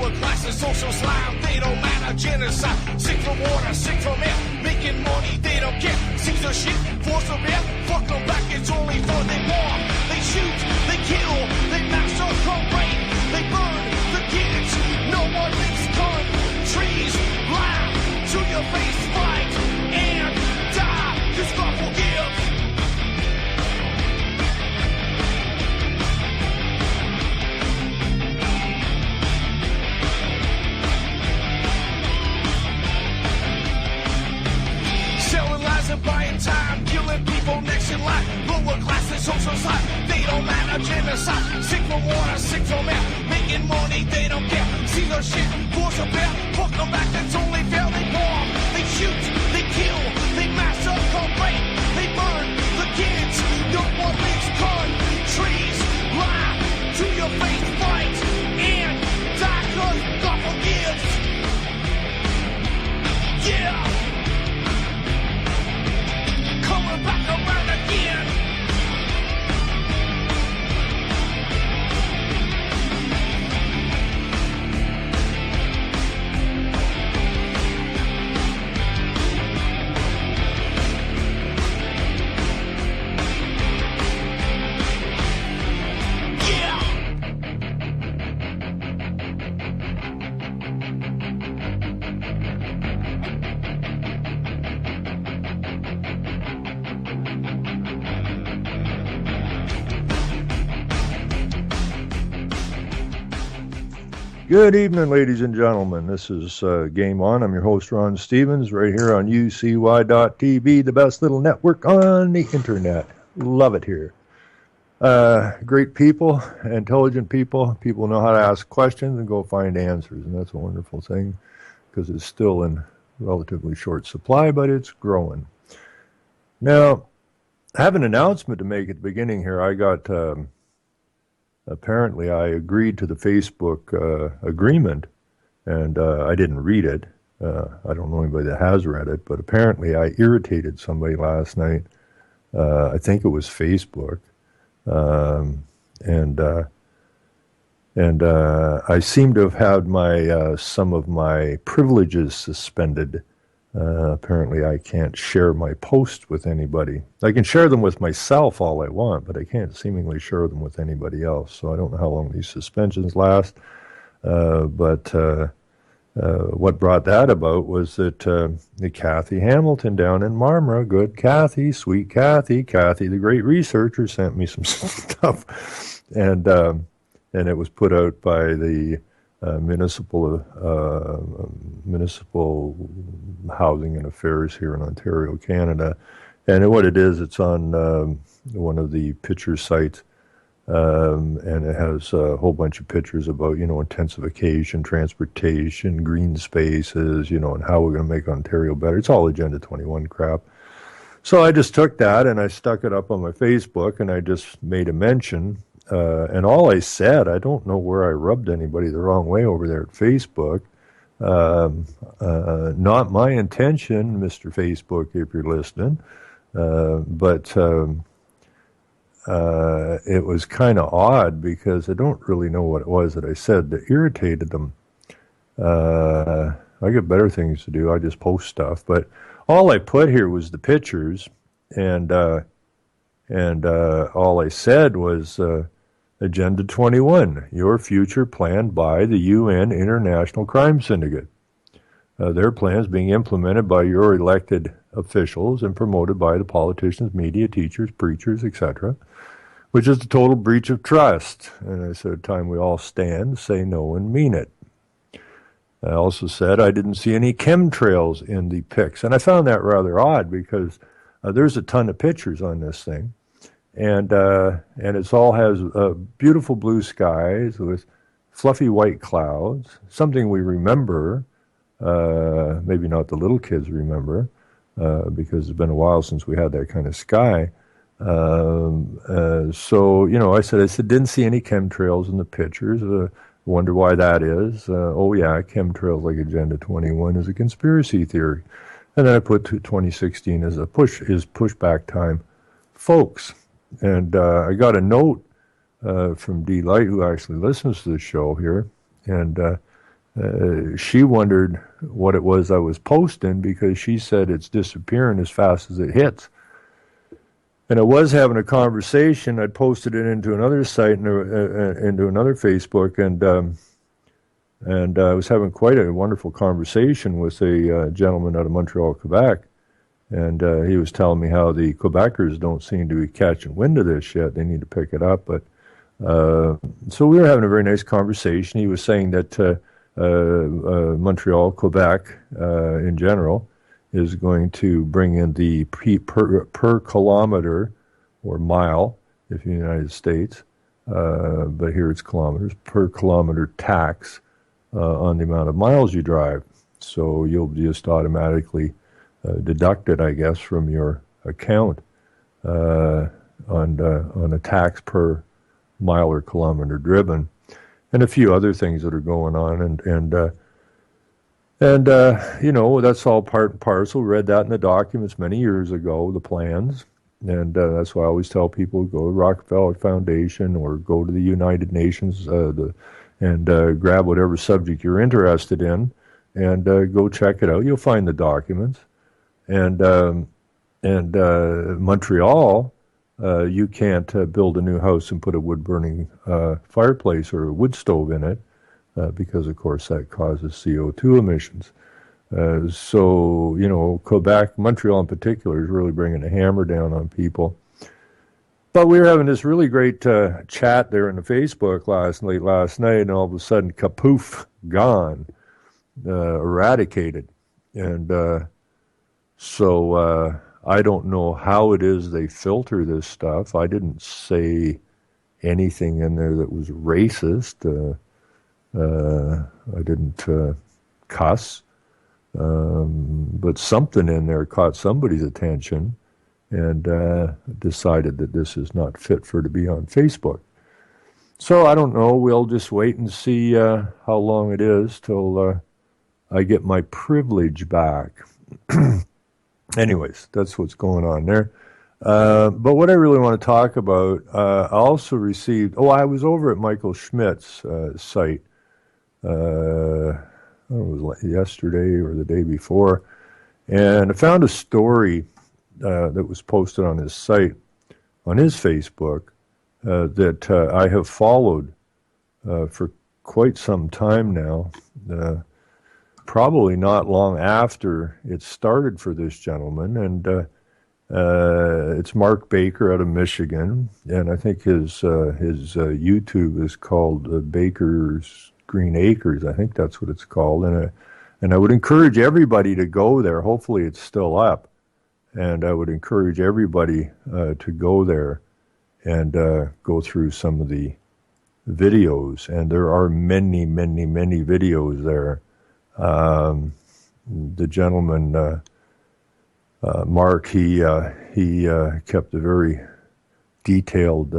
lower class and social slime. They don't matter, genocide. Sick from water, sick from air. Making money, they don't care. Caesar shit, force of air. Fuck them back, it's only for they war. They shoot, they kill, they massacre, rape. They burn the kids. No one leaves gun. Trees, laugh to your face, fight and die. Cause God forgives. Selling lies and buying time, killing people next in line. Lower class and social side, they don't matter, genocide. Sick from water, sick from air. Making money, they don't care. See their shit, force a bear. Fuck them back, that's only fair. They bomb, they shoot, they kill, they massacre, rape. They burn the kids. No one makes gun. Trees, lie to your face, fight and die. Cause God forgives. Yeah. Coming back around again. Good evening, ladies and gentlemen. This is Game On. I'm your host, Ron Stevens, right here on UCY.TV, the best little network on the internet. Love it here. Great people, intelligent people. People know how to ask questions and go find answers, and that's a wonderful thing because it's still in relatively short supply, but it's growing. Now, I have an announcement to make at the beginning here. I got... Apparently, I agreed to the Facebook agreement, and I didn't read it. I don't know anybody that has read it, but apparently I irritated somebody last night. I think it was Facebook, and I seem to have had my some of my privileges suspended. Apparently, I can't share my posts with anybody. I can share them with myself all I want, but I can't seemingly share them with anybody else. So I don't know how long these suspensions last. But what brought that about was that the Kathy Hamilton down in Marmora, good Kathy, sweet Kathy, the great researcher, sent me some stuff, and it was put out by the municipal housing and affairs here in Ontario, Canada. And what it is, it's on one of the picture sites, and it has a whole bunch of pictures about, intensification, transportation, green spaces, and how we're going to make Ontario better. It's all Agenda 21 crap. So I just took that and I stuck it up on my Facebook, and I just made a mention. And all I said, I don't know where I rubbed anybody the wrong way over there at Facebook. Not my intention, Mr. Facebook, if you're listening. But it was kind of odd because I don't really know what it was that I said that irritated them. I got better things to do. I just post stuff. But all I put here was the pictures, and all I said was Agenda 21, your future planned by the UN International Crime Syndicate. Their plans being implemented by your elected officials and promoted by the politicians, media, teachers, preachers, etc., which is a total breach of trust. And I said, time we all stand, say no and mean it. I also said I didn't see any chemtrails in the pics. And I found that rather odd because there's a ton of pictures on this thing. And it all has beautiful blue skies with fluffy white clouds, something we remember, maybe not the little kids remember, because it's been a while since we had that kind of sky. So, I said, didn't see any chemtrails in the pictures. Wonder why that is. Oh, yeah, chemtrails like Agenda 21 is a conspiracy theory. And then I put 2016 as pushback time. Folks, and I got a note from D. Light, who actually listens to the show here, and she wondered what it was I was posting because she said it's disappearing as fast as it hits. And I was having a conversation. I'd posted it into another site, into another Facebook, and I was having quite a wonderful conversation with a gentleman out of Montreal, Quebec. And he was telling me how the Quebecers don't seem to be catching wind of this yet. They need to pick it up. But so we were having a very nice conversation. He was saying that Montreal, Quebec, in general, is going to bring in the per kilometer or mile, if in the United States, but here it's kilometers, per kilometer tax on the amount of miles you drive. So you'll just automatically deduct it, I guess, from your account on a tax per mile or kilometer driven, and a few other things that are going on, and that's all part and parcel. Read that in the documents many years ago, the plans, and that's why I always tell people go to Rockefeller Foundation or go to the United Nations and grab whatever subject you're interested in and go check it out. You'll find the documents. And Montreal, you can't build a new house and put a wood-burning fireplace or a wood stove in it because, of course, that causes CO2 emissions. So, Quebec, Montreal in particular, is really bringing a hammer down on people. But we were having this really great chat there in the Facebook late last night, and all of a sudden, kapoof, gone, eradicated. And so I don't know how it is they filter this stuff. I didn't say anything in there that was racist. I didn't cuss. But something in there caught somebody's attention and decided that this is not fit for to be on Facebook. So I don't know. We'll just wait and see how long it is till I get my privilege back. Anyways, that's what's going on there. But what I really want to talk about, I also received, I was over at Michael Schmidt's site. I don't know, it was yesterday or the day before, and I found a story that was posted on his site, on his Facebook, that I have followed for quite some time now, probably not long after it started for this gentleman, and it's Mark Baker out of Michigan, and I think his YouTube is called Baker's Green Acres. I think that's what it's called, and I would encourage everybody to go there. Hopefully it's still up, and I would encourage everybody to go there and go through some of the videos, and there are many, many, many videos there. The gentleman, Mark, he kept a very detailed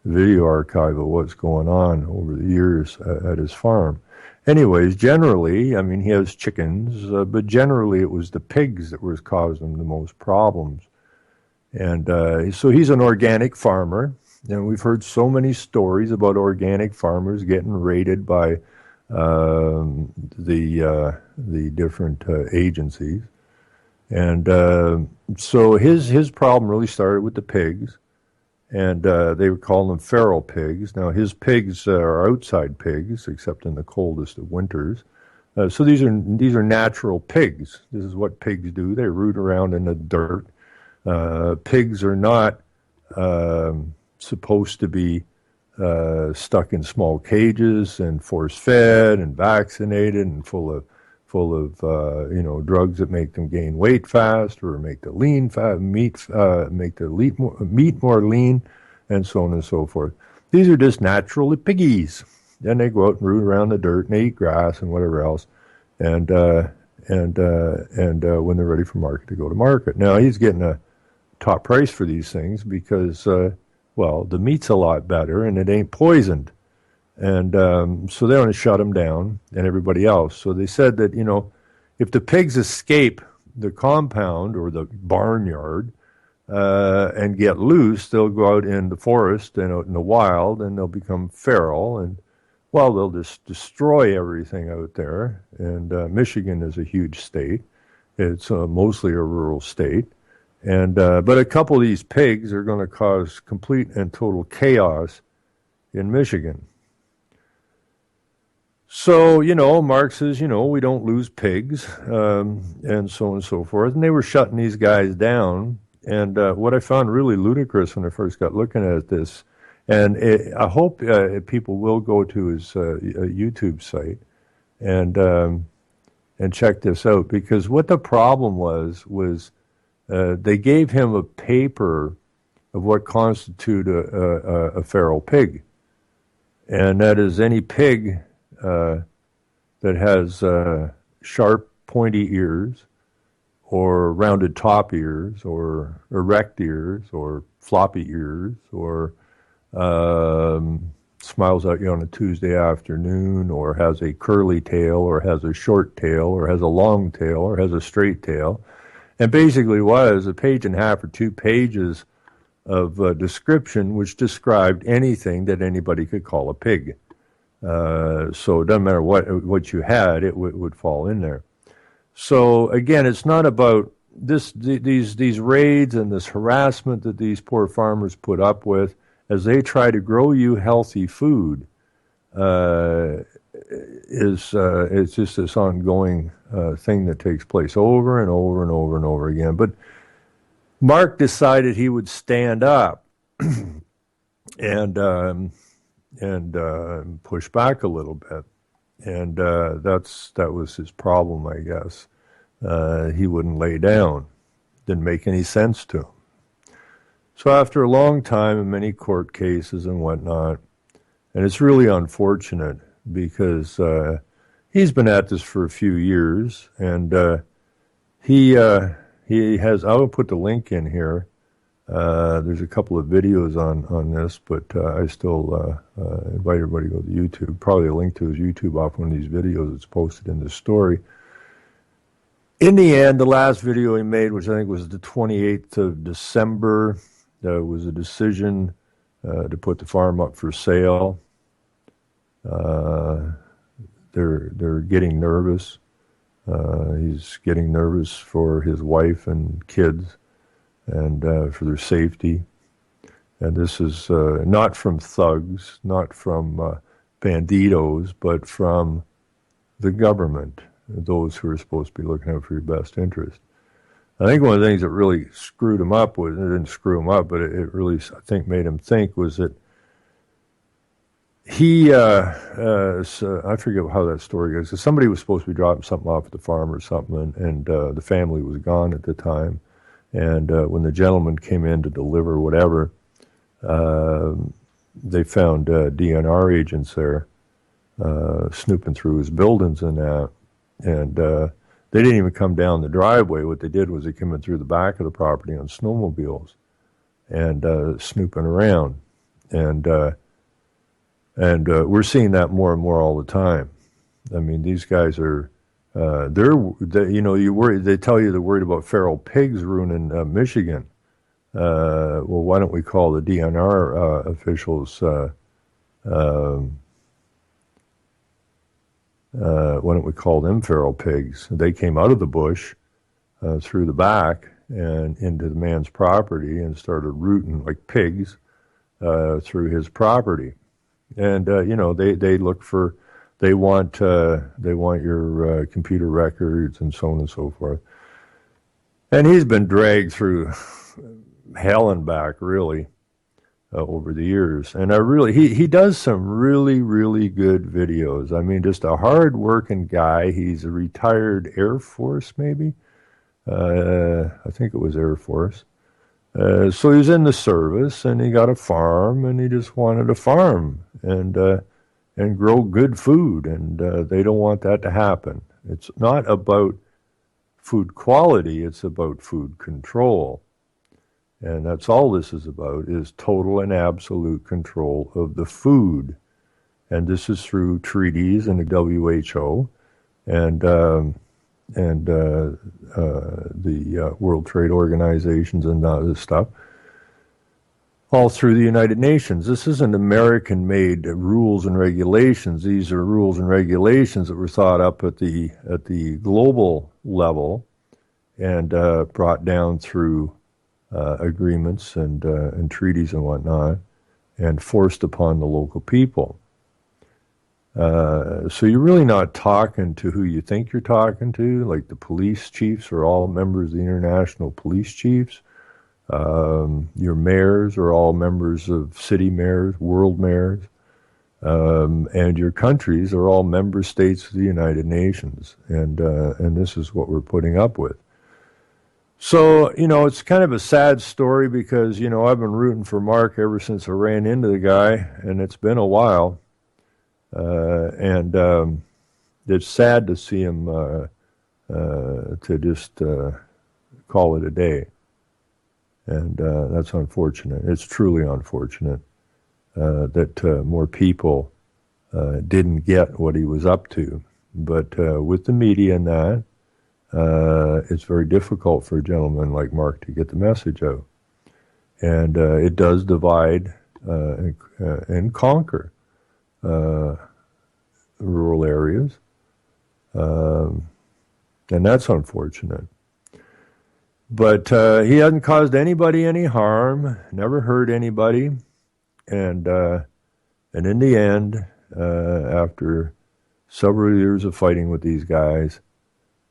video archive of what's going on over the years at his farm. Anyways, generally, I mean, he has chickens, but generally it was the pigs that was causing him the most problems. And so he's an organic farmer, and we've heard so many stories about organic farmers getting raided by the different agencies. And so his problem really started with the pigs, and they were calling them feral pigs. Now his pigs are outside pigs, except in the coldest of winters. So these are natural pigs. This is what pigs do. They root around in the dirt. Pigs are not supposed to be stuck in small cages and force-fed and vaccinated and full of drugs that make them gain weight fast or make the meat more lean, and so on and so forth. These are just natural piggies. Then they go out and root around the dirt and they eat grass and whatever else, and when they're ready for market, to go to market. Now he's getting a top price for these things because the meat's a lot better and it ain't poisoned. And so they want to shut them down and everybody else. So they said that, if the pigs escape the compound or the barnyard and get loose, they'll go out in the forest and out in the wild, and they'll become feral. And well, they'll just destroy everything out there. And Michigan is a huge state. It's mostly a rural state. And but a couple of these pigs are going to cause complete and total chaos in Michigan. So, Mark says, we don't lose pigs, and so on and so forth. And they were shutting these guys down. And what I found really ludicrous when I first got looking at this, and I hope people will go to his YouTube site and check this out, because what the problem was they gave him a paper of what constitute a feral pig, and that is any pig that has sharp, pointy ears, or rounded top ears, or erect ears, or floppy ears, or smiles at you on a Tuesday afternoon, or has a curly tail, or has a short tail, or has a long tail, or has a straight tail. And basically was a page and a half or 2 pages of description which described anything that anybody could call a pig. So it doesn't matter what you had, it would fall in there. So again, it's not about these raids and this harassment that these poor farmers put up with as they try to grow you healthy food. It's just this ongoing thing that takes place over and over and over and over again. But Mark decided he would stand up and push back a little bit, and that was his problem, I guess. He wouldn't lay down. Didn't make any sense to him. So after a long time and many court cases and whatnot, and it's really unfortunate because he's been at this for a few years, and he has. I will put the link in here. There's a couple of videos on this, but I still invite everybody to go to YouTube. Probably a link to his YouTube off one of these videos that's posted in this story. In the end, the last video he made, which I think was the 28th of December, was a decision to put the farm up for sale. They're getting nervous. He's getting nervous for his wife and kids and for their safety. And this is not from thugs, not from banditos, but from the government, those who are supposed to be looking out for your best interest. I think one of the things that really screwed him up was, it didn't screw him up, but it really, I think, made him think, was that he, so I forget how that story goes. So somebody was supposed to be dropping something off at the farm or something, and the family was gone at the time. And when the gentleman came in to deliver whatever, they found DNR agents there snooping through his buildings and that. And they didn't even come down the driveway. What they did was they came in through the back of the property on snowmobiles and snooping around. And we're seeing that more and more all the time. I mean, these guys are, they tell you they're worried about feral pigs ruining Michigan. Well, why don't we call the DNR officials, why don't we call them feral pigs? They came out of the bush through the back and into the man's property and started rooting like pigs through his property. And they look for, they want your computer records and so on and so forth. And he's been dragged through hell and back, really, over the years. And he does some really, really good videos. I mean, just a hard-working guy. He's a retired Air Force, maybe. I think it was Air Force. So he was in the service, and he got a farm, and he just wanted to farm and grow good food, and they don't want that to happen. It's not about food quality, it's about food control. And that's all this is about, is total and absolute control of the food. And this is through treaties and the WHO and the World Trade Organizations and all this stuff. all through the United Nations. This isn't American-made rules and regulations. These are rules and regulations that were thought up at the global level and brought down through agreements and treaties and whatnot, and forced upon the local people. So you're really not talking to who you think you're talking to. Like the police chiefs are all members of the International Police Chiefs. Your mayors are all members of city mayors, world mayors. And your countries are all member states of the United Nations. And this is what we're putting up with. So, it's kind of a sad story because, I've been rooting for Mark ever since I ran into the guy, and it's been a while. And it's sad to see him to just call it a day. And that's unfortunate. It's truly unfortunate that more people didn't get what he was up to. But with the media and that, it's very difficult for a gentleman like Mark to get the message out. And it does divide and conquer rural areas. And that's unfortunate. But he hasn't caused anybody any harm, never hurt anybody. And in the end, after several years of fighting with these guys,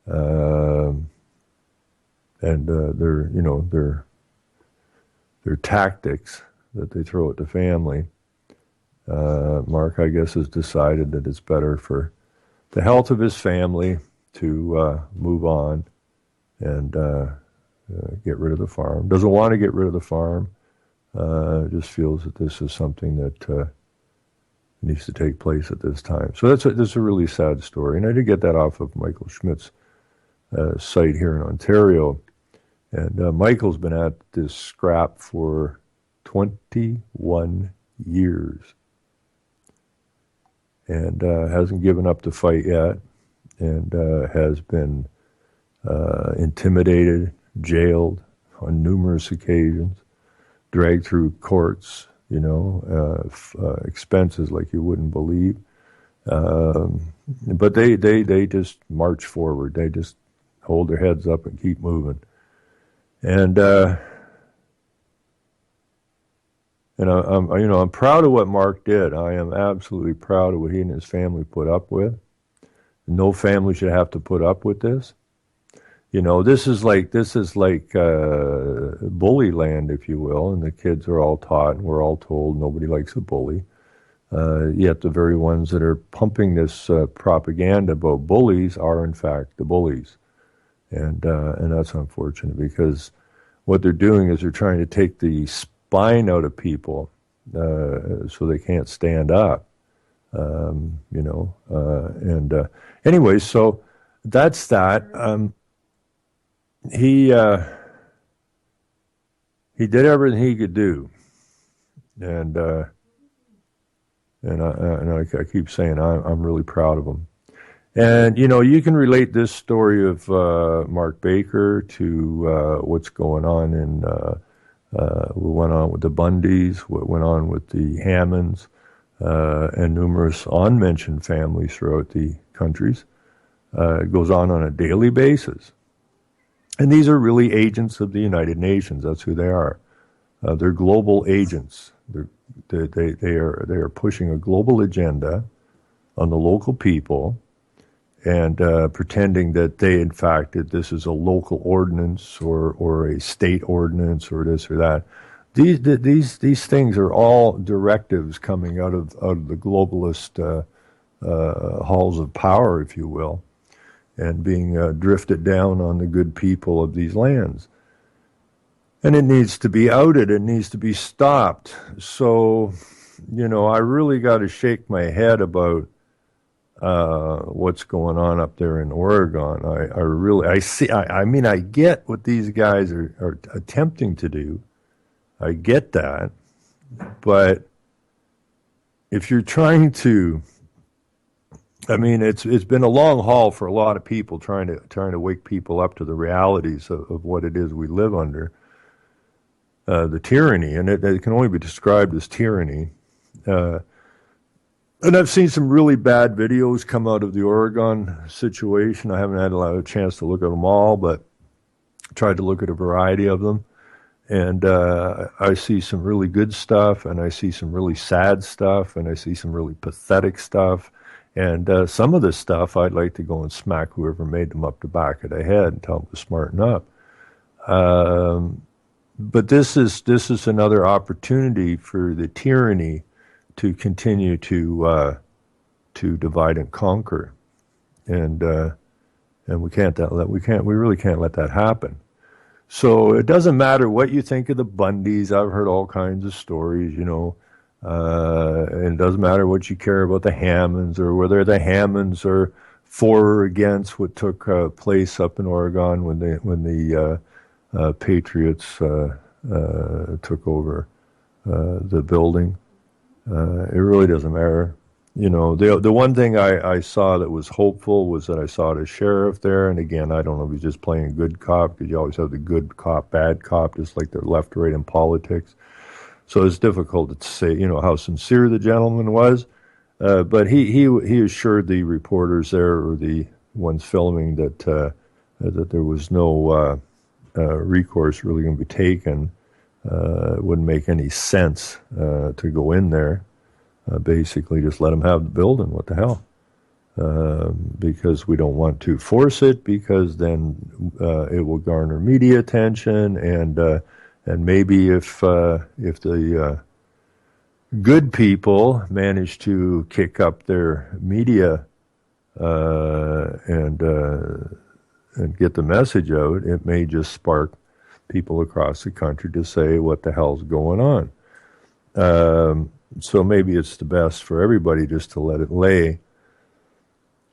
and their tactics that they throw at the family, Mark, I guess, has decided that it's better for the health of his family to move on and get rid of the farm. Doesn't want to get rid of the farm. Just feels that this is something that needs to take place at this time. So that's a really sad story. And I did get that off of Michael Schmidt's site here in Ontario. And Michael's been at this scrap for 21 years. And hasn't given up the fight yet. And has been intimidated, jailed on numerous occasions, dragged through courts, expenses like you wouldn't believe. But they just march forward. They just hold their heads up and keep moving. And I'm proud of what Mark did. I am absolutely proud of what he and his family put up with. No family should have to put up with this. This is like bully land, if you will, and the kids are all taught and we're all told nobody likes a bully. Yet the very ones that are pumping this propaganda about bullies are in fact the bullies, and that's unfortunate because what they're doing is they're trying to take the spine out of people so they can't stand up. Anyway, so that's that. He did everything he could do, and I keep saying I'm really proud of him. And you can relate this story of Mark Baker to what's going on in what went on with the Bundys, what went on with the Hammonds, and numerous unmentioned families throughout the countries. It goes on a daily basis. And these are really agents of the United Nations. That's who they are. They're global agents. They are pushing a global agenda on the local people and pretending that they, in fact, that this is a local ordinance or a state ordinance or this or that. These things are all directives coming out of the globalist halls of power, if you will, and being drifted down on the good people of these lands. And it needs to be outed. It needs to be stopped. So, I really got to shake my head about what's going on up there in Oregon. I get what these guys are attempting to do. I get that. But if you're trying to, it's been a long haul for a lot of people trying to wake people up to the realities of what it is we live under. the tyranny, and it can only be described as tyranny. And I've seen some really bad videos come out of the Oregon situation. I haven't had a lot of chance to look at them all, but tried to look at a variety of them. And I see some really good stuff, and I see some really sad stuff, and I see some really pathetic stuff. And some of this stuff, I'd like to go and smack whoever made them up the back of the head and tell them to smarten up. But this is another opportunity for the tyranny to continue to divide and conquer, and we really can't let that happen. So it doesn't matter what you think of the Bundys. I've heard all kinds of stories, and it doesn't matter what you care about the Hammonds, or whether the Hammonds are for or against what took place up in Oregon when the Patriots took over the building. It really doesn't matter. The one thing I saw that was hopeful was that I saw the sheriff there. And again, I don't know if he's just playing good cop, because you always have the good cop, bad cop, just like the left, right in politics. So it's difficult to say, how sincere the gentleman was. But he assured the reporters there, or the ones filming, that there was no recourse really going to be taken. It wouldn't make any sense to go in there. Basically, just let them have the building. What the hell? Because we don't want to force it, because then it will garner media attention, and maybe if the good people manage to kick up their media and get the message out, it may just spark people across the country to say, what the hell's going on? So maybe it's the best for everybody just to let it lay.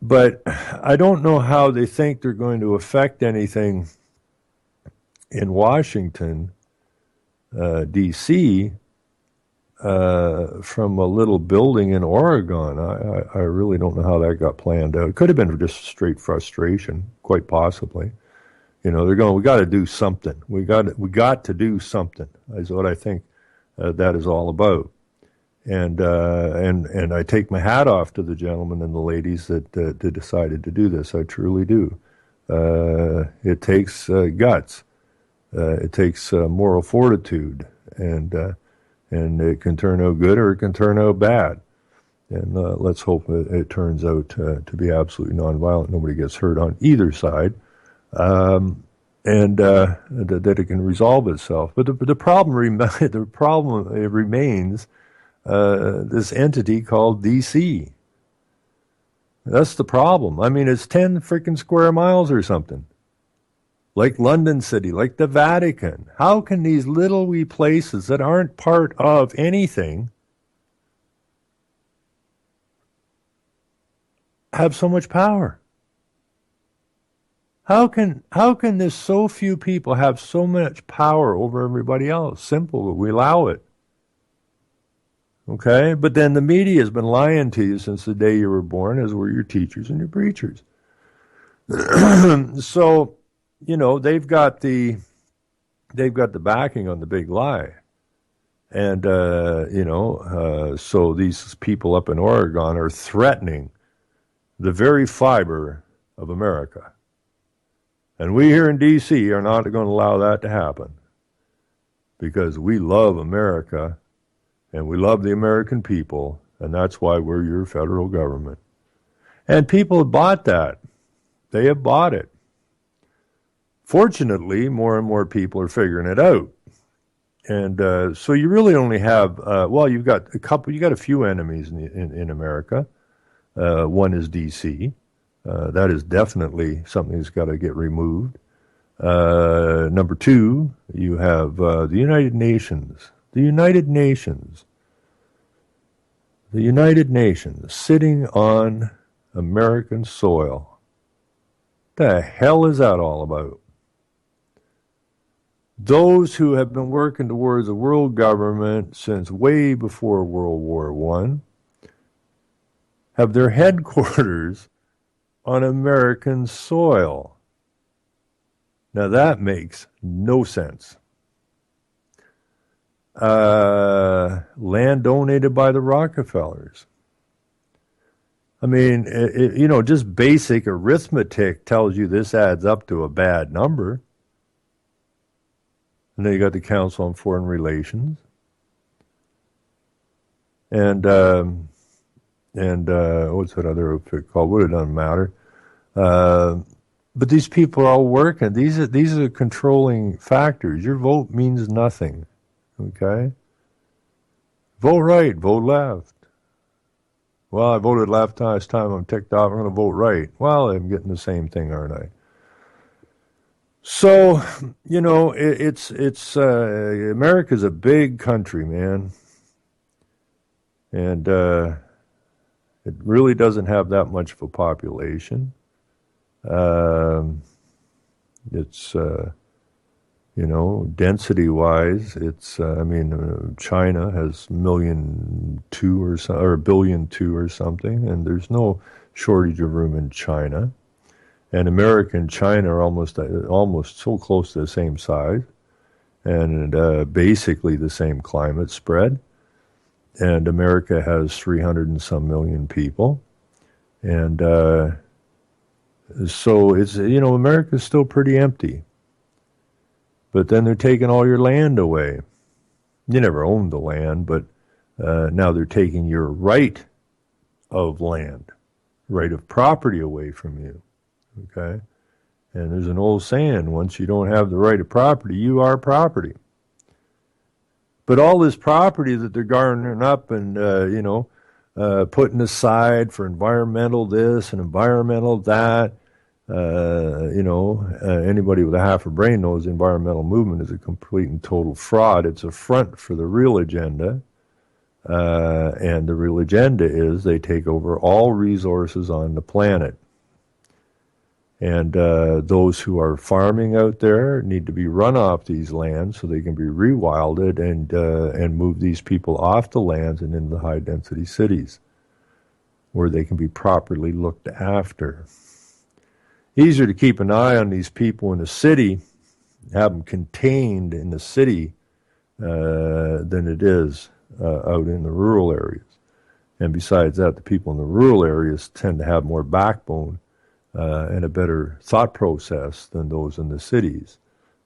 But I don't know how they think they're going to affect anything in Washington, D.C., from a little building in Oregon. I really don't know how that got planned out. It could have been just straight frustration, quite possibly. They're going, we got to do something. We got to do something, is what I think that is all about. And I take my hat off to the gentlemen and the ladies that decided to do this. I truly do. It takes guts. It takes moral fortitude, and it can turn out good or it can turn out bad. And let's hope it turns out to be absolutely nonviolent. Nobody gets hurt on either side, and that it can resolve itself. But the problem remains this entity called D.C. That's the problem. I mean, it's 10 freaking square miles or something. Like London City, like the Vatican. How can these little wee places that aren't part of anything have so much power? How can this so few people have so much power over everybody else? Simple, we allow it. Okay? But then the media has been lying to you since the day you were born, as were your teachers and your preachers. So, they've got the backing on the big lie. And, so these people up in Oregon are threatening the very fiber of America. And we here in D.C. are not going to allow that to happen, because we love America and we love the American people, and that's why we're your federal government. And people have bought that. They have bought it. Fortunately, more and more people are figuring it out. And so you really only have, you've got a few enemies in America. One is D.C. That is definitely something that's got to get removed. Number two, you have the United Nations. The United Nations sitting on American soil. The hell is that all about? Those who have been working towards a world government since way before World War I have their headquarters on American soil. Now that makes no sense. land donated by the Rockefellers. I mean, just basic arithmetic tells you this adds up to a bad number. And then you got the Council on Foreign Relations. And what's that other outfit called? Well, it doesn't matter. But these people are all working. These are controlling factors. Your vote means nothing. Okay? Vote right, vote left. Well, I voted left last time. I'm ticked off. I'm going to vote right. Well, I'm getting the same thing, aren't I? So, it's America's a big country, man. And it really doesn't have that much of a population. It's density-wise, it's China has 1.2 million or so, or 1.2 billion or something, and there's no shortage of room in China. And America and China are almost so close to the same size, and basically the same climate spread. And America has 300 and some million people, and so it's America's still pretty empty. But then they're taking all your land away. You never owned the land, but now they're taking your right of land, right of property away from you. Okay? And there's an old saying, once you don't have the right of property, you are property. But all this property that they're garnering up and, putting aside for environmental this and environmental that, anybody with a half a brain knows the environmental movement is a complete and total fraud. It's a front for the real agenda. And the real agenda is they take over all resources on the planet. And those who are farming out there need to be run off these lands so they can be rewilded and move these people off the lands and into the high-density cities where they can be properly looked after. Easier to keep an eye on these people in the city, have them contained in the city than it is out in the rural areas. And besides that, the people in the rural areas tend to have more backbone and a better thought process than those in the cities.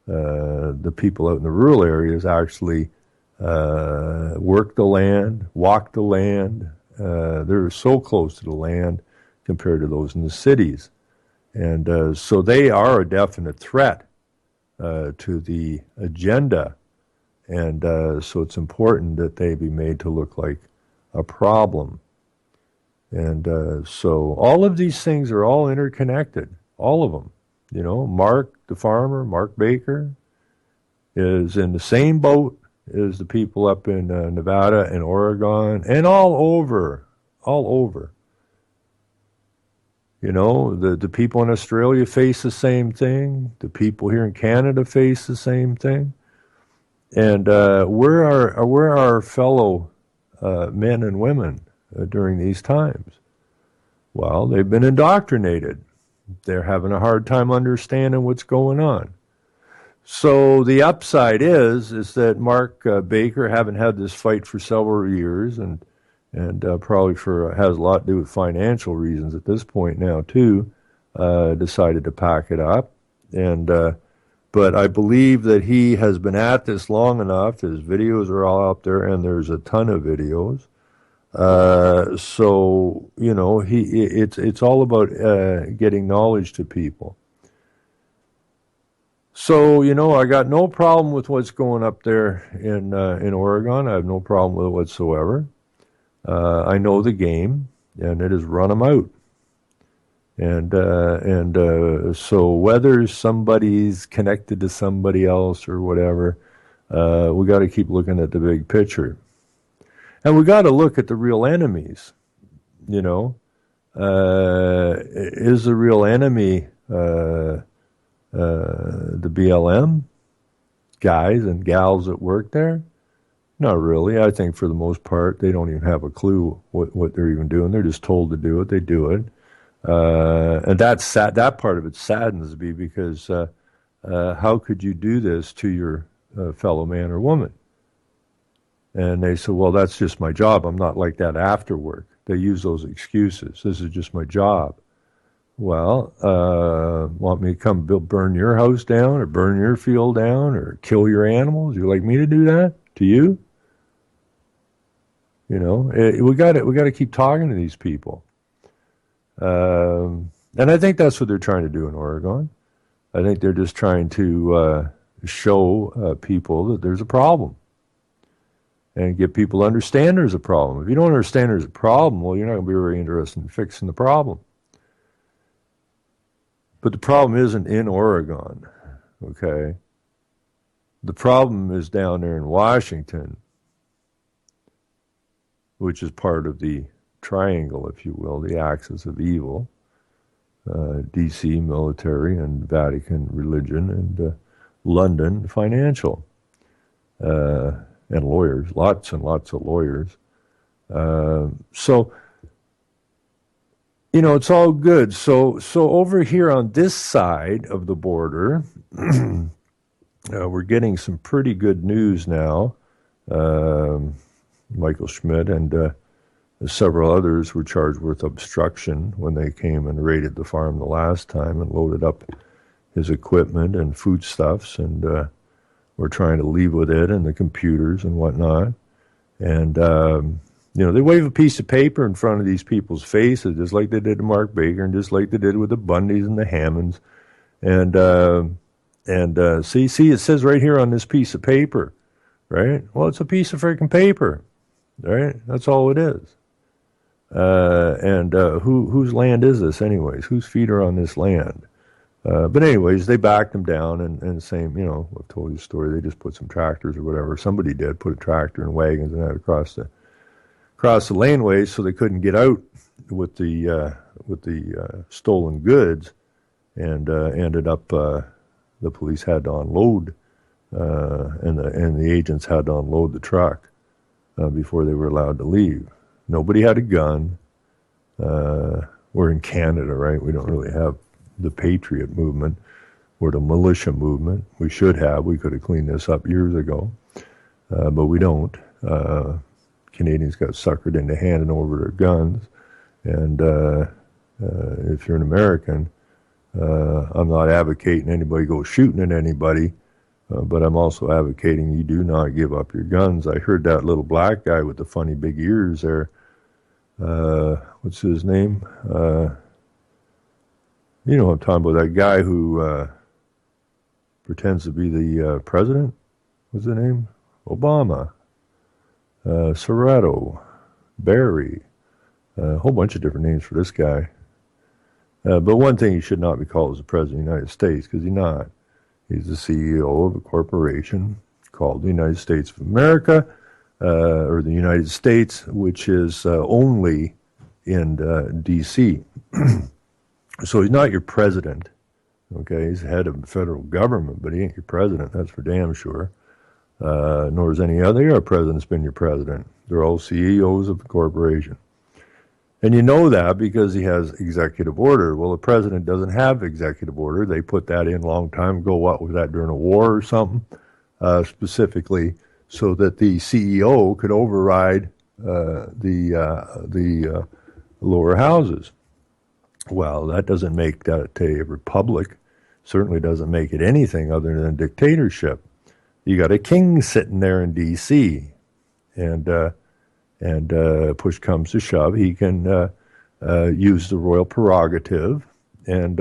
The people out in the rural areas actually work the land, walk the land. They're so close to the land compared to those in the cities. And so they are a definite threat to the agenda. And so it's important that they be made to look like a problem. And so all of these things are all interconnected, all of them. Mark, the farmer, Mark Baker, is in the same boat as the people up in Nevada and Oregon and all over. The people in Australia face the same thing. The people here in Canada face the same thing. And where are our fellow men and women during these times? Well, they've been indoctrinated. They're having a hard time understanding what's going on. So the upside is that Mark Baker, having had this fight for several years, and probably has a lot to do with financial reasons at this point now too, decided to pack it up. And but I believe that he has been at this long enough. His videos are all up there, and there's a ton of videos. So it's all about getting knowledge to people. So I got no problem with what's going up there in Oregon. I have no problem with it whatsoever. I know the game, and it is run them out. And so whether somebody's connected to somebody else or whatever, we got to keep looking at the big picture. And we got to look at the real enemies, Is the real enemy the BLM guys and gals that work there? Not really. I think for the most part, they don't even have a clue what they're even doing. They're just told to do it. They do it. And that's sad. That part of it saddens me because how could you do this to your fellow man or woman? And they said, well, that's just my job. I'm not like that after work. They use those excuses. This is just my job. Well, want me to come burn your house down or burn your field down or kill your animals? You like me to do that to you? You know, we got to keep talking to these people. And I think that's what they're trying to do in Oregon. I think they're just trying to show people that there's a problem and get people to understand there's a problem. If you don't understand there's a problem, well, you're not going to be very interested in fixing the problem. But the problem isn't in Oregon, okay? The problem is down there in Washington, which is part of the triangle, if you will, the axis of evil. D.C. military and Vatican religion and London financial and lawyers, lots and lots of lawyers. So, you know, it's all good. So over here on this side of the border, we're getting some pretty good news now. Michael Schmidt and several others were charged with obstruction when they came and raided the farm the last time and loaded up his equipment and foodstuffs, and were trying to leave with it and the computers and whatnot. And, you know, they wave a piece of paper in front of these people's faces, just like they did to Mark Baker and just like they did with the Bundys and the Hammonds. And see, it says right here on this piece of paper, right? Well, it's a piece of freaking paper, right? That's all it is. Whose land is this anyways? Whose feet are on this land? But anyways, they backed them down and same, you know, I've told you the story. They just put some tractors or whatever. Somebody did put a tractor and wagons and that across the laneways so they couldn't get out with the stolen goods, and ended up the police had to unload and the agents had to unload the truck before they were allowed to leave. Nobody had a gun. We're in Canada, right? We don't really have the patriot movement or the militia movement. We should have. We could have cleaned this up years ago, but we don't. Canadians got suckered into handing over their guns. And if you're an American, I'm not advocating anybody go shooting at anybody, but I'm also advocating you do not give up your guns. I heard that little black guy with the funny big ears there. What's his name? You know what I'm talking about, that guy who pretends to be the president. What's the name? Obama. Serrato. Barry. A whole bunch of different names for this guy. But one thing he should not be called is the President of the United States, because he's not. He's the CEO of a corporation called the United States of America, or the United States, which is only in D.C. So he's not your president, okay? He's the head of the federal government, but he ain't your president, that's for damn sure. Nor is any other president's been your president. They're all CEOs of the corporation. And you know that because he has executive order. Well, the president doesn't have executive order. They put that in a long time ago. What was that, during a war or something? Specifically so that the CEO could override the lower houses. Well, that doesn't make that a republic. Certainly doesn't make it anything other than a dictatorship. You got a king sitting there in D.C. and push comes to shove, he can use the royal prerogative and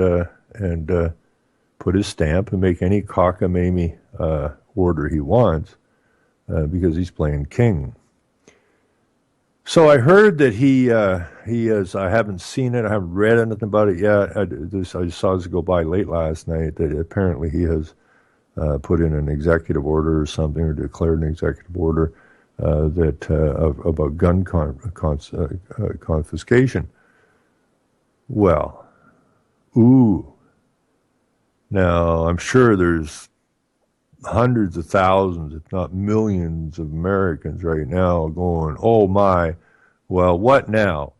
put his stamp and make any cockamamie order he wants because he's playing king. So I heard that he is. I haven't seen it. I haven't read anything about it yet. I just saw this go by late last night that apparently he has put in an executive order or something, or declared an executive order about gun confiscation. Well, now I'm sure there's hundreds of thousands, if not millions of Americans right now going, oh my, well, what now?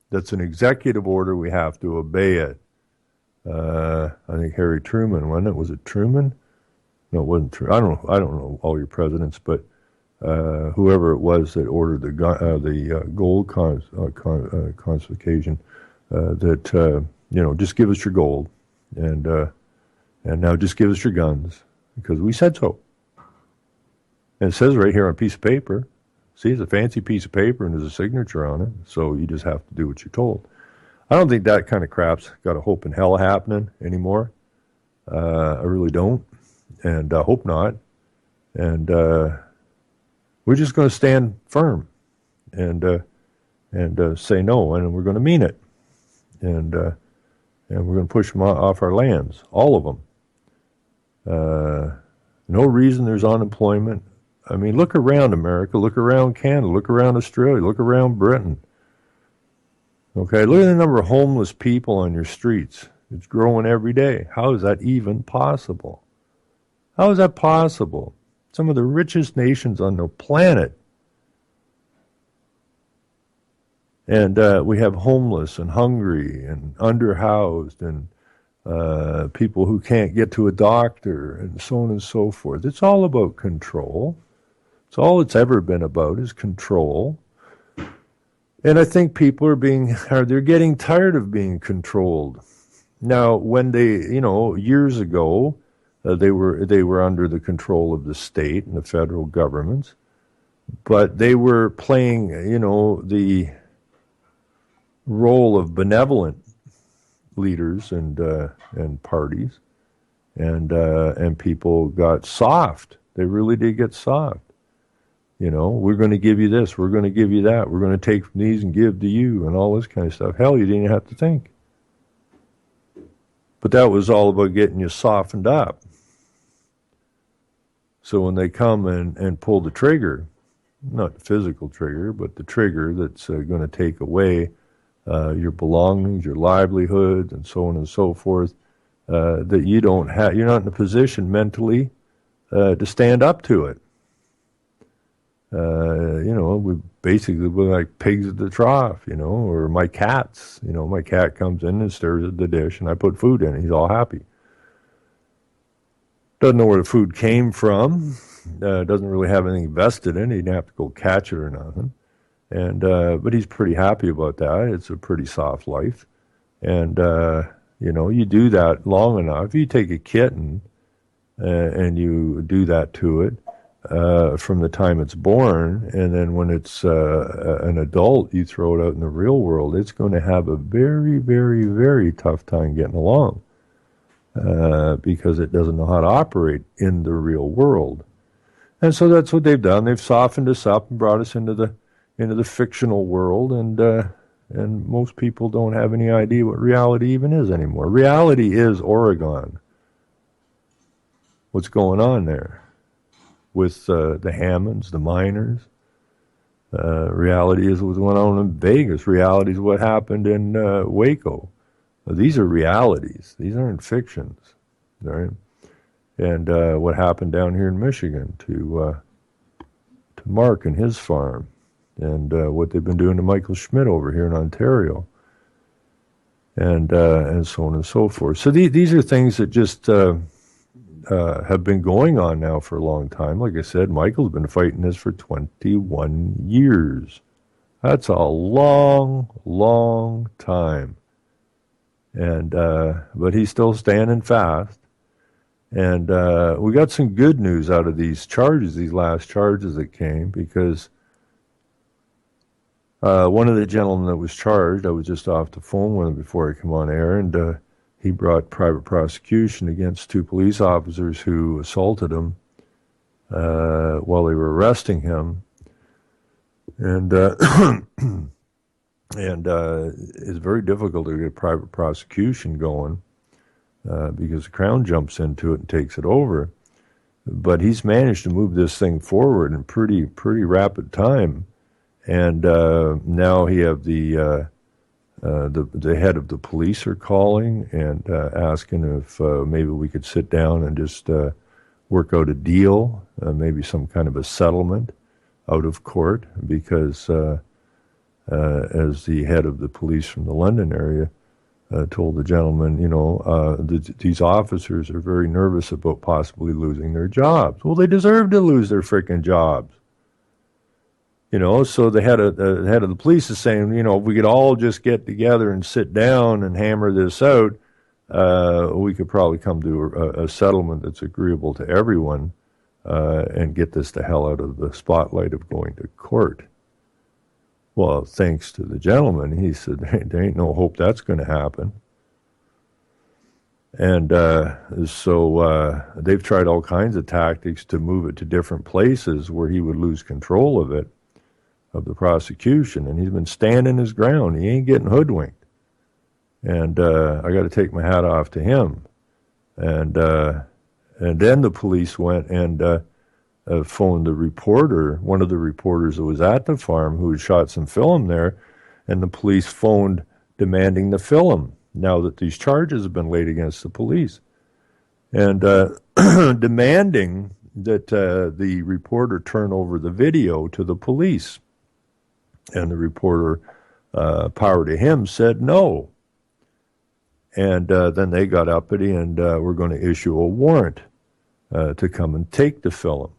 That's an executive order, we have to obey it. I think Harry Truman, wasn't it? Was it Truman? No, it wasn't Truman. I don't know all your presidents, but whoever it was that ordered the gold confiscation, that just give us your gold, and now just give us your guns because we said so. And it says right here on a piece of paper. See, it's a fancy piece of paper and there's a signature on it, so you just have to do what you're told. I don't think that kind of crap's got a hope in hell happening anymore. I really don't, and I hope not. And we're just going to stand firm and say no, and we're going to mean it. And we're going to push them off our lands, all of them. No reason there's unemployment. I mean, look around America, look around Canada, look around Australia, look around Britain. Okay, look at the number of homeless people on your streets. It's growing every day. How is that even possible? How is that possible? Some of the richest nations on the planet. And we have homeless and hungry and underhoused and people who can't get to a doctor and so on and so forth. It's all about control. It's all it's ever been about is control. And I think people they're getting tired of being controlled. Now, when years ago, they were under the control of the state and the federal governments, but they were playing, the role of benevolent leaders and parties, and people got soft. They really did get soft. We're going to give you this, we're going to give you that, we're going to take from these and give to you, and all this kind of stuff. Hell, you didn't have to think. But that was all about getting you softened up. So when they come and pull the trigger, not the physical trigger, but the trigger that's going to take away your belongings, your livelihoods, and so on and so forth, that you're not in a position mentally to stand up to it. We basically we're like pigs at the trough, or my cats. My cat comes in and stares at the dish, and I put food in it. He's all happy. Doesn't know where the food came from. Doesn't really have anything vested in it. He didn't have to go catch it or nothing. And but he's pretty happy about that. It's a pretty soft life. And, you do that long enough. You take a kitten and you do that to it from the time it's born, and then when it's an adult, you throw it out in the real world, it's going to have a very, very, very tough time getting along because it doesn't know how to operate in the real world. And so that's what they've done. They've softened us up and brought us into the fictional world, and most people don't have any idea what reality even is anymore. Reality is Oregon. What's going on there with the Hammonds, the miners? Reality is what's going on in Vegas. Reality is what happened in Waco. These are realities. These aren't fictions, right? And what happened down here in Michigan to Mark and his farm, and what they've been doing to Michael Schmidt over here in Ontario, and so on and so forth. So these are things that just have been going on now for a long time. Like I said, Michael's been fighting this for 21 years. That's a long, long time. And but he's still standing fast. And we got some good news out of these last charges that came, because one of the gentlemen that was charged, I was just off the phone with him before I come on air, and he brought private prosecution against 2 police officers who assaulted him while they were arresting him. And it's very difficult to get private prosecution going because the Crown jumps into it and takes it over. But he's managed to move this thing forward in pretty rapid time. And now he have the head of the police are calling and asking if maybe we could sit down and just work out a deal, maybe some kind of a settlement out of court, because as the head of the police from the London area told the gentleman, these officers are very nervous about possibly losing their jobs. Well, they deserve to lose their freaking jobs. So the head of the police is saying, if we could all just get together and sit down and hammer this out, we could probably come to a settlement that's agreeable to everyone, and get this the hell out of the spotlight of going to court. Well, thanks to the gentleman, he said, there ain't no hope that's going to happen. And so they've tried all kinds of tactics to move it to different places where he would lose control of it, of the prosecution. And he's been standing his ground. He ain't getting hoodwinked. And I got to take my hat off to him. And then the police went and phoned the reporter, one of the reporters that was at the farm who had shot some film there, and the police phoned demanding the film now that these charges have been laid against the police. And demanding that the reporter turn over the video to the police. And the reporter, power to him, said no. And then they got uppity and were going to issue a warrant to come and take the film.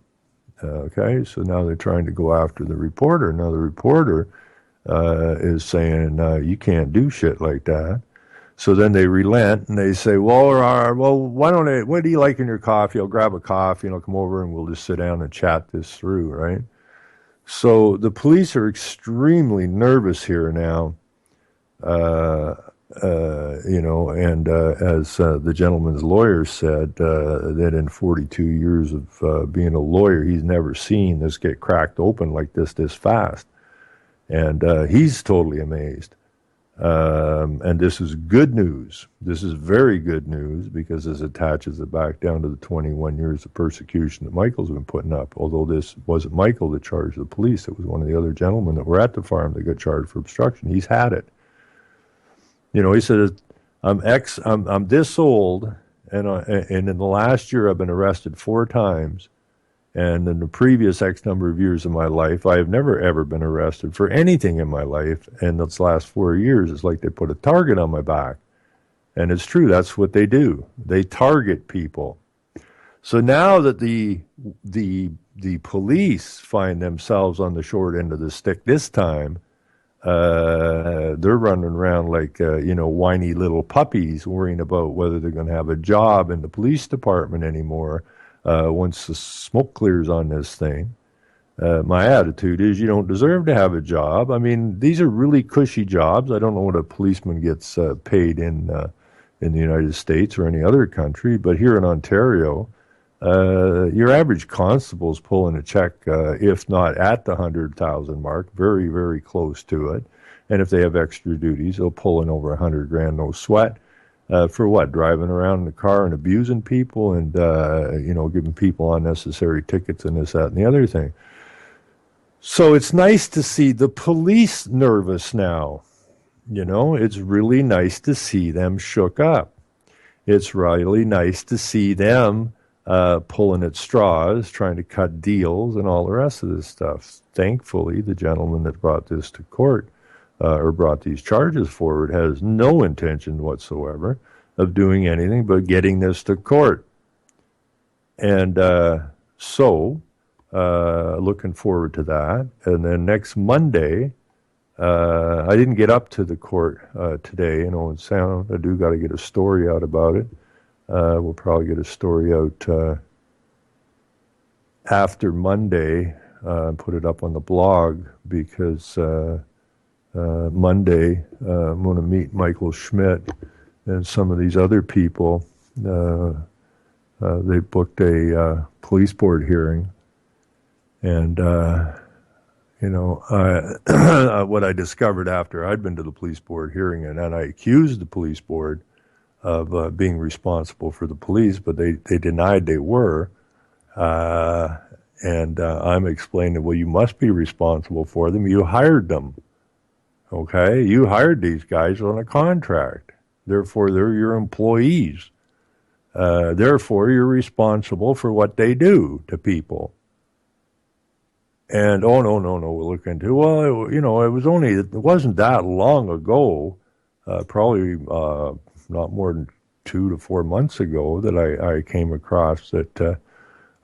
Okay, so now they're trying to go after the reporter. Now the reporter is saying, you can't do shit like that. So then they relent and they say, what do you like in your coffee? I'll grab a coffee and I'll come over and we'll just sit down and chat this through, right? So the police are extremely nervous here now, and as the gentleman's lawyer said, that in 42 years of being a lawyer, he's never seen this get cracked open like this fast. And he's totally amazed. And this is good news. This is very good news because this attaches it back down to the 21 years of persecution that Michael's been putting up. Although this wasn't Michael that charged the police. It was one of the other gentlemen that were at the farm that got charged for obstruction. He's had it. He said, I'm this old, and in the last year I've been arrested 4 times. And in the previous X number of years of my life, I have never, ever been arrested for anything in my life. And this last 4 years, it's like they put a target on my back. And it's true, that's what they do. They target people. So now that the police find themselves on the short end of the stick this time, they're running around like, whiny little puppies worrying about whether they're going to have a job in the police department anymore. Once the smoke clears on this thing. My attitude is you don't deserve to have a job. I mean, these are really cushy jobs. I don't know what a policeman gets paid in the United States or any other country, but here in Ontario, your average constable's pulling a check, if not at the 100,000 mark, very, very close to it. And if they have extra duties, they'll pull in over $100,000, no sweat. For what? Driving around in the car and abusing people and, giving people unnecessary tickets and this, that, and the other thing. So it's nice to see the police nervous now. It's really nice to see them shook up. It's really nice to see them pulling at straws, trying to cut deals and all the rest of this stuff. Thankfully, the gentleman that brought this to court or brought these charges forward has no intention whatsoever of doing anything but getting this to court. And so looking forward to that. And then next Monday, I didn't get up to the court today, in sound. I do got to get a story out about it. We'll probably get a story out after Monday and put it up on the blog because Monday, I'm going to meet Michael Schmidt and some of these other people. They booked a police board hearing. And, what I discovered after I'd been to the police board hearing and I accused the police board of being responsible for the police, but they denied they were. And I'm explaining, well, you must be responsible for them. You hired them. Okay, you hired these guys on a contract. Therefore, they're your employees. Therefore, you're responsible for what they do to people. And, no, we'll look into, well, it wasn't that long ago, probably not more than 2 to 4 months ago that I came across that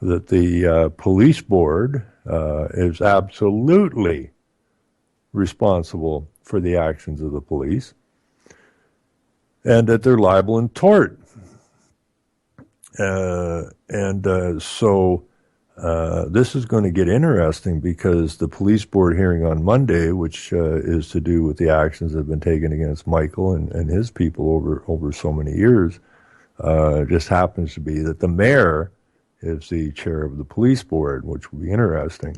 that the police board is absolutely responsible for the actions of the police, and that they're liable in tort. So this is going to get interesting, because the police board hearing on Monday, which is to do with the actions that have been taken against Michael and his people over so many years, just happens to be that the mayor is the chair of the police board, which will be interesting.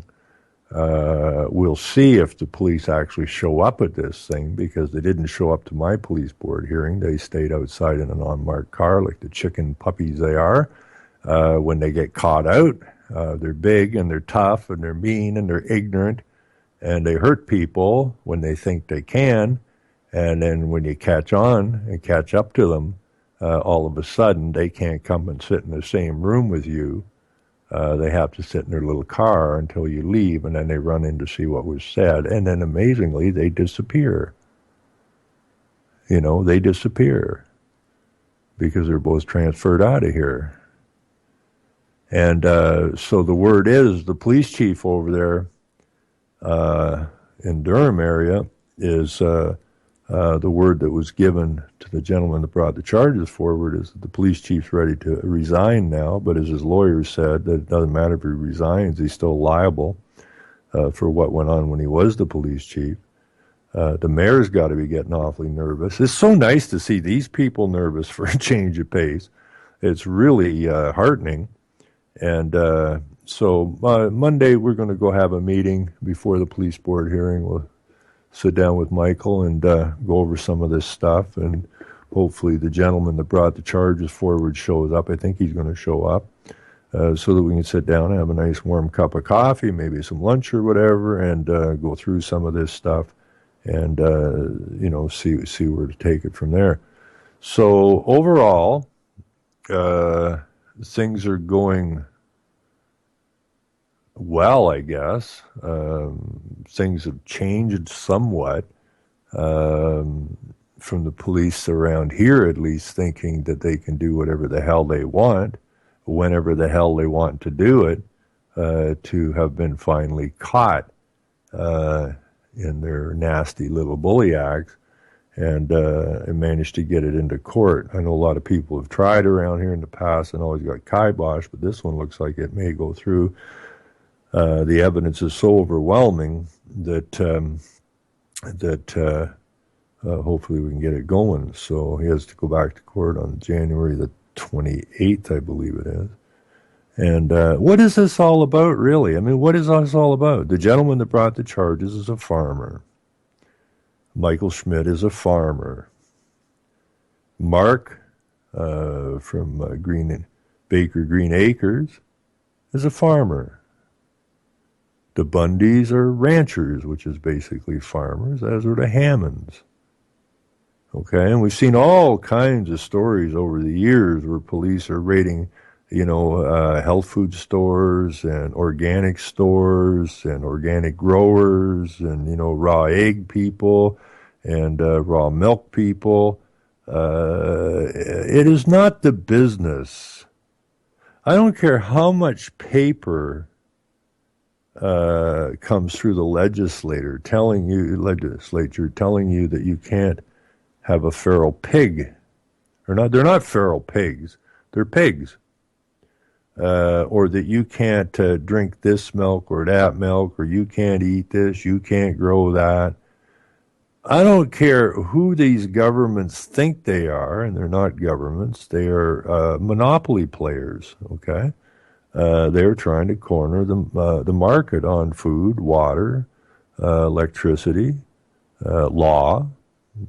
We'll see if the police actually show up at this thing, because they didn't show up to my police board hearing. They stayed outside in an unmarked car like the chicken puppies they are. When they get caught out, they're big and they're tough and they're mean and they're ignorant, and they hurt people when they think they can. And then when you catch on and catch up to them, all of a sudden they can't come and sit in the same room with you. They have to sit in their little car until you leave, and then they run in to see what was said. And then amazingly, they disappear. They disappear because they're both transferred out of here. And so the word is, the police chief over there in Durham area is the word that was given to the gentleman that brought the charges forward is that the police chief's ready to resign now, but as his lawyer said, that it doesn't matter if he resigns, he's still liable for what went on when he was the police chief. The mayor's got to be getting awfully nervous. It's so nice to see these people nervous for a change of pace. It's really heartening. And so Monday we're going to go have a meeting before the police board hearing. We'll sit down with Michael and go over some of this stuff, and hopefully the gentleman that brought the charges forward shows up. I think he's going to show up so that we can sit down and have a nice warm cup of coffee, maybe some lunch or whatever, and go through some of this stuff and see where to take it from there. So overall, things are going well, I guess. Things have changed somewhat from the police around here, at least, thinking that they can do whatever the hell they want, whenever the hell they want to do it, to have been finally caught in their nasty little bully acts and managed to get it into court. I know a lot of people have tried around here in the past and always got kiboshed, but this one looks like it may go through. The evidence is so overwhelming that hopefully we can get it going. So he has to go back to court on January the 28th, I believe it is. And what is this all about, really? I mean, what is this all about? The gentleman that brought the charges is a farmer. Michael Schmidt is a farmer. Mark from Baker Green Acres is a farmer. The Bundys are ranchers, which is basically farmers, as are the Hammonds. Okay, and we've seen all kinds of stories over the years where police are raiding, health food stores and organic growers and, raw egg people and raw milk people. It is not the business. I don't care how much paper comes through the legislature telling you that you can't have a feral pig. They're not feral pigs. They're pigs. Or that you can't drink this milk or that milk, or you can't eat this, you can't grow that. I don't care who these governments think they are, and they're not governments. They are monopoly players, okay? They're trying to corner the market on food, water, electricity, law.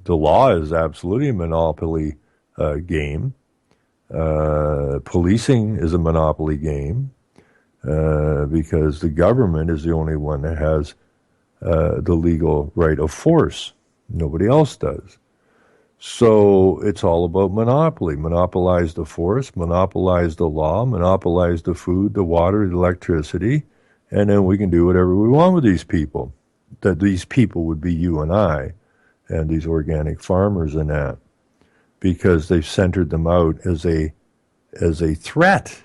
The law is absolutely a monopoly game. Policing is a monopoly game because the government is the only one that has the legal right of force. Nobody else does. So it's all about monopoly. Monopolize the force, monopolize the law, monopolize the food, the water, the electricity, and then we can do whatever we want with these people. That these people would be you and I, and these organic farmers and that, because they've centered them out as a threat.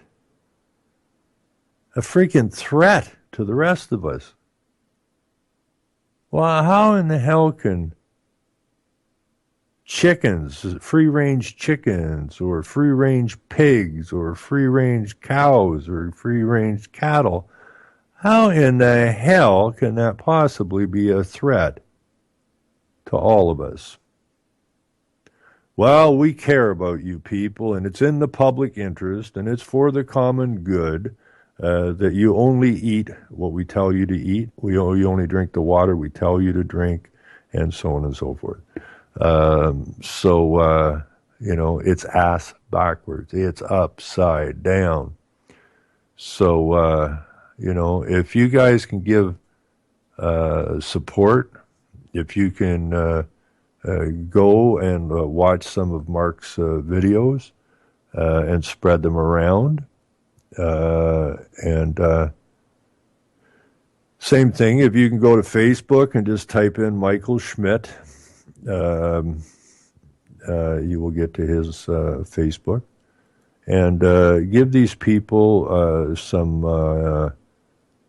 a freaking threat to the rest of us. Well, how in the hell can chickens, free-range chickens, or free-range pigs, or free-range cows, or free-range cattle, how in the hell can that possibly be a threat to all of us? Well, we care about you people, and it's in the public interest, and it's for the common good that you only eat what we tell you to eat. You only drink the water we tell you to drink, and so on and so forth. It's ass backwards. It's upside down. So, if you guys can give support, if you can go and watch some of Mark's videos and spread them around. Same thing, if you can go to Facebook and just type in Michael Schmidt, you will get to his Facebook. And give these people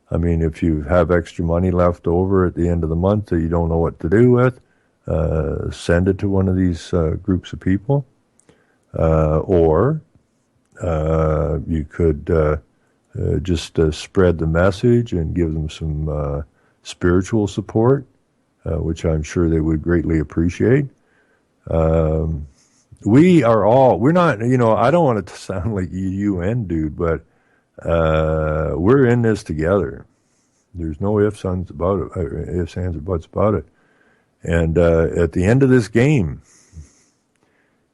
if you have extra money left over at the end of the month that you don't know what to do with, send it to one of these groups of people. Or you could just spread the message and give them some spiritual support, which I'm sure they would greatly appreciate. We're not, I don't want it to sound like a UN dude, but we're in this together. There's no ifs, ands, or buts about it. And at the end of this game,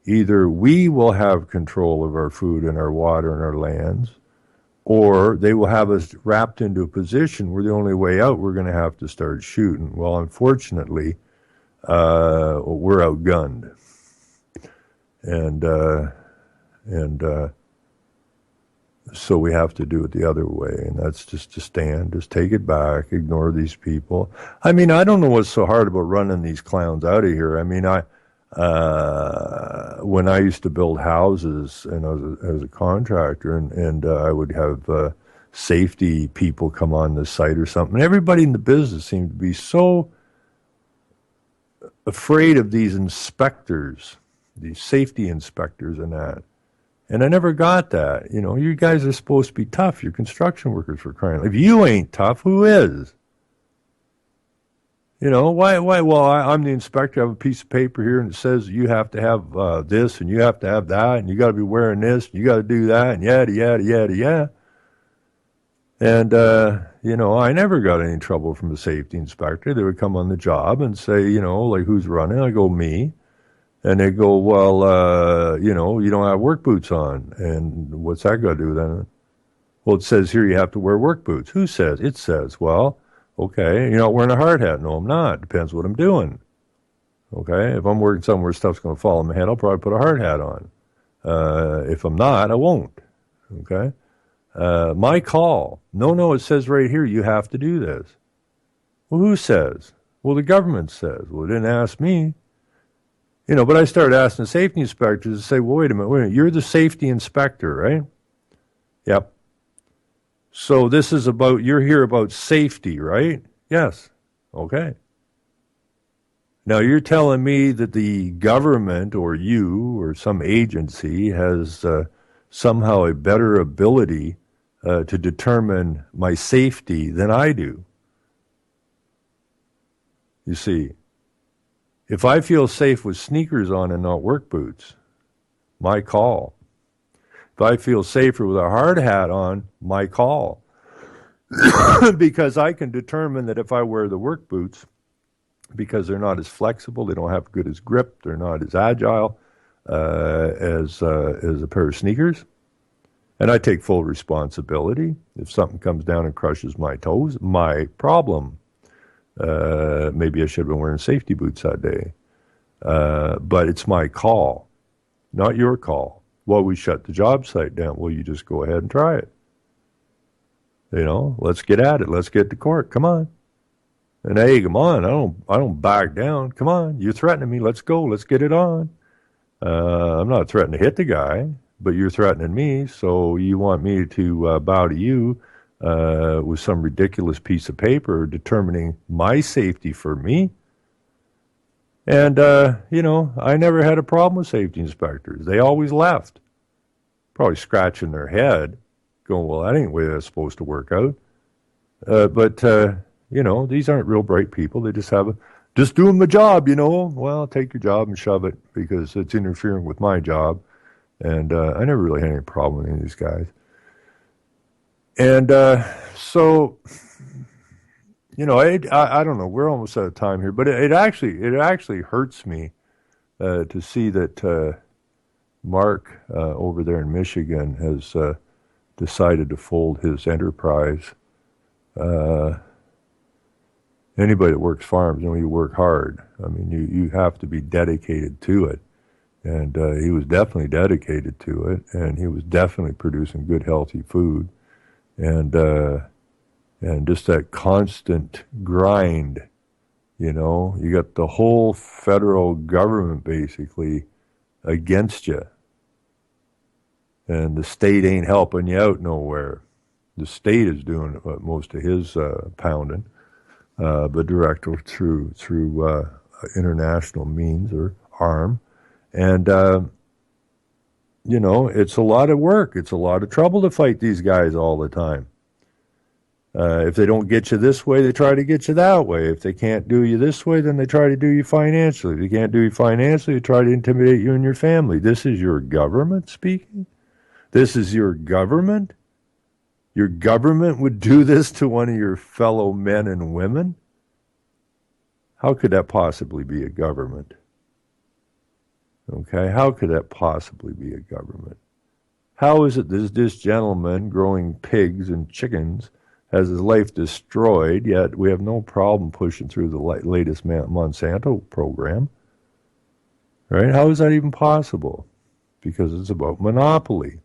either we will have control of our food and our water and our lands, or they will have us wrapped into a position where the only way out, we're going to have to start shooting. Well, unfortunately, we're outgunned. So we have to do it the other way, and that's just to stand, just take it back, ignore these people. I don't know what's so hard about running these clowns out of here. When I used to build houses and as a contractor, and I would have safety people come on the site or something, everybody in the business seemed to be so afraid of these inspectors, these safety inspectors and that. And I never got that. You guys are supposed to be tough. You're construction workers, for crying out loud. If you ain't tough, who is? Why? Well, I'm the inspector. I have a piece of paper here, and it says you have to have this, and you have to have that, and you got to be wearing this, and you got to do that, and yada, yada, yada, yada. And, I never got any trouble from the safety inspector. They would come on the job and say, who's running? I go, me. And they go, well, you don't have work boots on. And what's that got to do with that? Well, it says here you have to wear work boots. Who says? It says. Well, okay, you're not wearing a hard hat. No, I'm not. Depends what I'm doing. Okay, if I'm working somewhere where stuff's going to fall on my head, I'll probably put a hard hat on. If I'm not, I won't. Okay? My call. No, it says right here you have to do this. Well, who says? Well, the government says. Well, it didn't ask me. But I started asking the safety inspectors to say, well, wait a minute, you're the safety inspector, right? Yep. So you're here about safety, right? Yes. Okay. Now you're telling me that the government or you or some agency has somehow a better ability to determine my safety than I do. You see. If I feel safe with sneakers on and not work boots, my call. If I feel safer with a hard hat on, my call. Because I can determine that if I wear the work boots, because they're not as flexible, they don't have good as grip, they're not as agile as a pair of sneakers. And I take full responsibility. If something comes down and crushes my toes, my problem. Maybe I should have been wearing safety boots that day. But it's my call, not your call. Well, we shut the job site down. Well, you just go ahead and try it. Let's get at it. Let's get to court. Come on. And hey, come on. I don't back down. Come on. You're threatening me. Let's go. Let's get it on. I'm not threatening to hit the guy, but you're threatening me. So you want me to bow to you with some ridiculous piece of paper determining my safety for me. And, I never had a problem with safety inspectors. They always left, probably scratching their head, going, well, that ain't the way that's supposed to work out. But these aren't real bright people. They just doing my job, Well, take your job and shove it because it's interfering with my job. And I never really had any problem with any of these guys. And so, I don't know. We're almost out of time here, but it actually hurts me to see that Mark over there in Michigan has decided to fold his enterprise. Anybody that works farms, you work hard. I mean, you have to be dedicated to it. And he was definitely dedicated to it, and he was definitely producing good, healthy food. And just that constant grind, you got the whole federal government basically against you. And the state ain't helping you out nowhere. The state is doing most of his pounding, but direct through international means or arm. And, it's a lot of work. It's a lot of trouble to fight these guys all the time. If they don't get you this way, they try to get you that way. If they can't do you this way, then they try to do you financially. If they can't do you financially, they try to intimidate you and your family. This is your government speaking? This is your government? Your government would do this to one of your fellow men and women? How could that possibly be a government? Okay, how could that possibly be a government? How is it this gentleman growing pigs and chickens has his life destroyed, yet we have no problem pushing through the latest Monsanto program? Right? How is that even possible? Because it's about monopoly.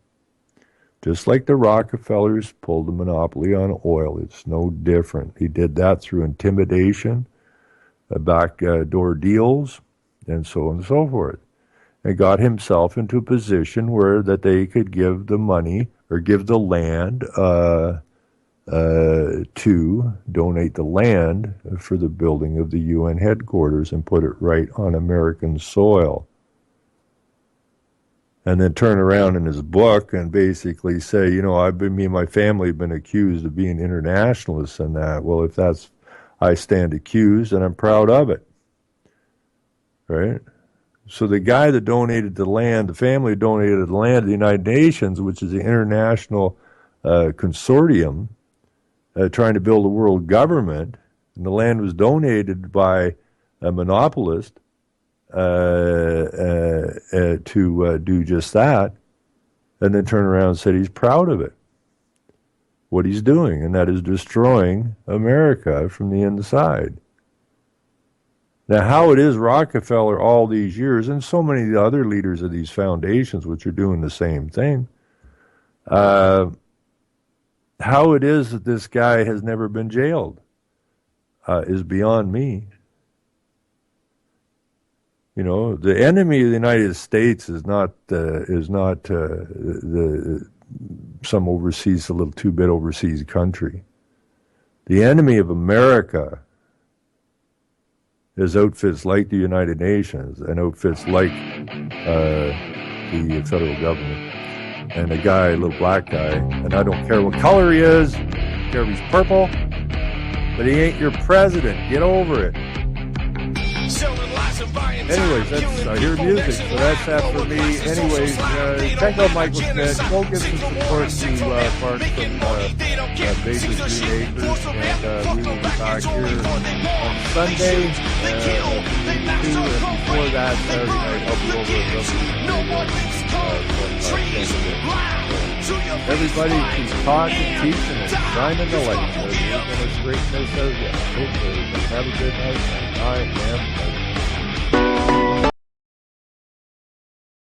Just like the Rockefellers pulled the monopoly on oil, it's no different. He did that through intimidation, backdoor deals, and so on and so forth. And got himself into a position where that they could give the money or give the land to donate the land for the building of the UN headquarters and put it right on American soil. And then turn around in his book and basically say, me and my family have been accused of being internationalists and that. Well, if that's, I stand accused and I'm proud of it. Right? So the guy that donated the land, the family donated the land to the United Nations, which is the international consortium trying to build a world government, and the land was donated by a monopolist to do just that, and then turn around and said he's proud of it, what he's doing, and that is destroying America from the inside. Now, how it is Rockefeller all these years, and so many of the other leaders of these foundations, which are doing the same thing, how it is that this guy has never been jailed is beyond me. The enemy of the United States is not some overseas, a little 2-bit overseas country. The enemy of America is outfits like the United Nations and outfits like the federal government. And a guy, a little black guy, and I don't care what color he is, I don't care if he's purple, but he ain't your president. Get over it. Anyways, that's I hear music, so that's that for me. Anyways, check out Michael Smith. Go give some support to Mark from Baker's Green Acres, and we will be back here on Sunday. And before that, Saturday night, I'll be over at everybody keep talking, teaching, and shining the light. We're going to straighten this out yet. Hopefully, have a good night. I am